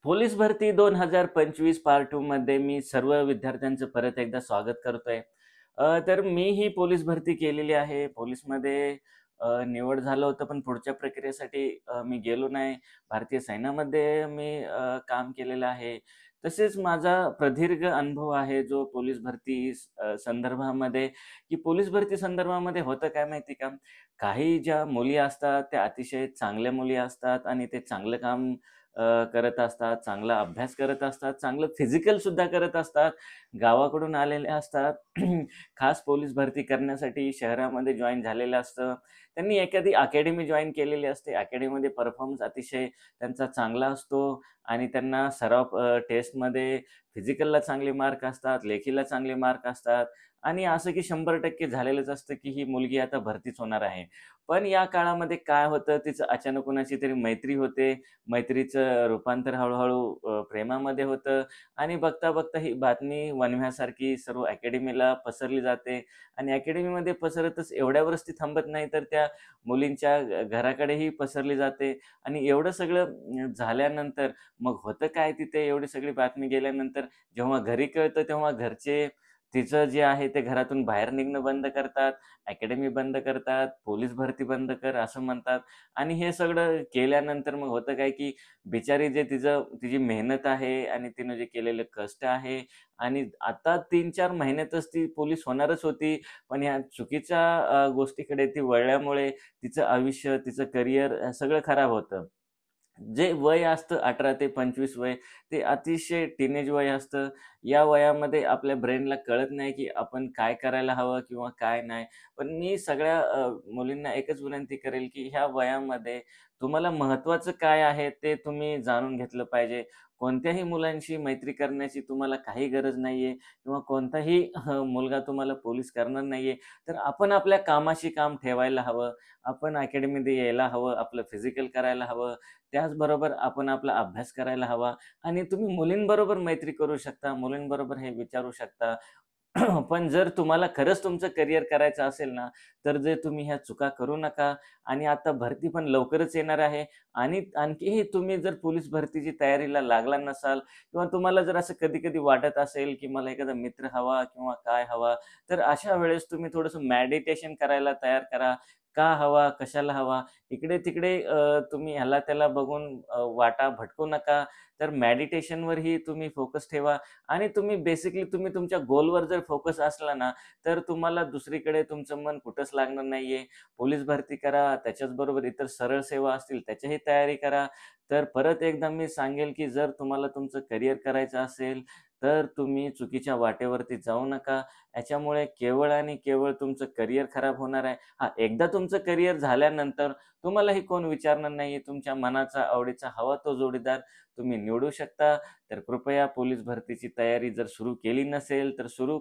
Police भरती 2025 part 2 मध्ये मी सर्व विद्यार्थ्यांचं परत एकदा स्वागत करतोय. तर मी ही पोलीस भरती केलेली आहे. पोलीसमध्ये निवड झालं होतं, पण पुढच्या प्रक्रियेसाठी मी गेलो नाही. भारतीय सैन्यामध्ये मी काम केलेलं आहे. तसेच माझा प्रदीर्घ अनुभव आहे, जो पोलीस भरती संदर्भामध्ये की पोलीस भरती संदर्भामध्ये होतं काय माहिती का? काही ज्या मुली असतात, त्या अतिशय चांगल्या मुली असतात आणि ते चांगलं काम करत असतात, चांगला अभ्यास करत असतात, चांगलं फिजिकल सुद्धा करत असतात. गावाकडून आलेले असतात. खास पोलीस भरती करण्यासाठी शहरामध्ये जॉइन झालेलं असतं. त्यांनी एखादी अकॅडमी जॉइन केलेली असते. अकॅडमीमध्ये परफॉर्मन्स अतिशय त्यांचा चांगला असतो आणि त्यांना सराव टेस्टमध्ये फिजिकलला चांगले मार्क असतात, लेखीला चांगले मार्क असतात आणि असं की 100% झालेलंच असतं की ही मुलगी आता भरतीच होणार आहे. पण या काळामध्ये काय होतं, तिचं अचानक कोणाशी तरी मैत्री होते. मैत्रीचं रूपांतर हळू-हळू प्रेमामध्ये होतं आणि बघता-बघता ही बातमी वणव्यासारखी सर्व अकॅडमीला पसरली जाते आणि अकॅडमीमध्ये पसरतच एवढ्यावरच ती थांबत नाही, तर त्या मुलींच्या घराकडेही पसरली जाते आणि एवढं सगळं झाल्यानंतर मग होतं काय तिथे एवढी सगळी बातमी गेल्यानंतर जेव्हा घरी कळतं, तेव्हा घरचे तिचं जे आहे ते घरातून बाहेर निघणं बंद करतात, अकॅडमी बंद करतात, पोलीस भरती बंद कर असं म्हणतात. आणि हे सगळं केल्यानंतर मग होतं काय, की बिचारी जे तिची मेहनत आहे आणि तिनं जे केलेलं कष्ट आहे आणि आता 3-4 महिन्यातच ती पोलीस होणारच होती. पण ह्या चुकीच्या गोष्टीकडे ती वळल्यामुळे तिचं आयुष्य, तिचं करिअर सगळं खराब होतं. जे वय असतं 18 ते 25 वय, ते अतिशय टीनेज वय असतं. या वयामध्ये आपल्या ब्रेनला कळत नाही, की आपण काय करायला हवं किंवा काय नाही. पण मी सगळ्या मुलींना एकच विनंती करेल, की ह्या वयामध्ये तुम्हाला महत्त्वाचं काय आहे, ते तुम्ही जाणून घेतलं पाहिजे. कोणत्याही मुलांशी मैत्री करण्याची तुम्हाला काही गरज नाहीये किंवा कोणताही मुलगा तुम्हाला पोलीस करणार नाहीये. तर आपण आपल्या कामाशी काम ठेवायला हवं. आपण अकॅडमीमध्ये यायला हवं, आपलं फिजिकल करायला हवं. त्याचबरोबर आपण आपला अभ्यास करायला हवा आणि तुम्ही मुलींबरोबर मैत्री करू शकता, मुलींबरोबर हे विचारू शकता. पण जर तुम्हाला खरंच तुमचं करिअर करायचं असेल ना, तर जे तुम्ही ह्या चुका करू नका आणि आता भरती पण लवकरच येणार आहे आणि आणखीही तुम्ही जर पोलीस भरतीची तयारीला लागला नसाल किंवा तुम्हाला जर असं कधी-कधी वाटत असेल, की मला एखादा मित्र हवा किंवा काय हवा, तर अशा वेळेस तुम्ही थोडंसं मेडिटेशन करायला तयार करा. का हवा? कशाला हवा? इकडे-तिकडे तुम्ही ह्याला-त्याला बघून वाटा भटकू नका. तर मेडिटेशनवरही तुम्ही फोकस ठेवा आणि तुम्ही तुमच्या गोलवर जर फोकस असला ना, तर तुम्हाला दुसरीकडे तुमचं मन कुठंच लागणार नाहीये. पोलीस भरती करा, त्याच्याचबरोबर इतर सरळ सेवा असतील त्याचीही तयारी करा. तर परत एकदा मी सांगेल, की जर तुम्हाला तुमचं करिअर करायचं असेल, तर तुम्ही चुकीच्या वाटेवरती जाऊ नका. याच्यामुळे केवळ आणि केवळ तुमचं करिअर खराब होणार आहे. हां, एकदा तुमचं करिअर झाल्यानंतर तुम्हालाही कोण विचारणार नाही. तुमच्या मनाचा, आवडीचा हवा तो जोडीदार तुम्ही निवडू शकता. तर कृपया पोलीस भरतीची तयारी जर सुरू केली नसेल, तर सुरू